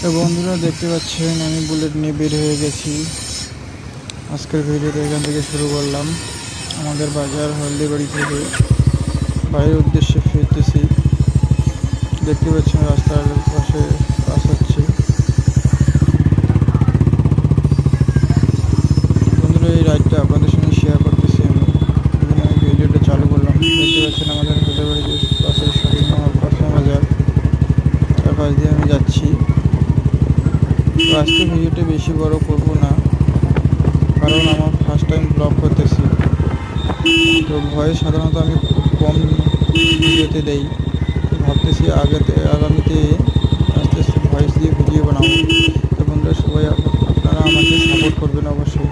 তো বন্ধুরা দেখতে পাচ্ছেন আমি বুলেট নিয়ে বের হয়ে গেছি। আজকের ভিডিওটা এখান থেকে শুরু করলাম। আমাদের বাজার হলদিবাড়ি থেকে বাড়ির উদ্দেশ্যে ফিরতেছি। দেখতে পাচ্ছেন রাস্তার পাশে বাস হচ্ছে। বন্ধুরা এই রাইডটা আপনাদের সঙ্গে শেয়ার করতেছি আমি ভিডিওটা চালু করলাম। দেখতে পাচ্ছেন আমাদের হলদিবাড়ি বাসের শপিং মল প্রথম বাজার, তার পাশ দিয়ে আমি যাচ্ছি। তো আজকে ভিডিওটা বেশি বড় করব না, কারণ আমার ফার্স্ট টাইম ব্লগ করতেছি। তো ভয়েস সাধারণত আমি খুব কম ভিডিওতে দেই। ভাবতেছি আগামীতে আস্তে আস্তে ভয়েস দিয়ে ভিডিও বানাবো। তো বন্ধুরা সবাই আপনারা আমাকে সাপোর্ট করবেন অবশ্যই।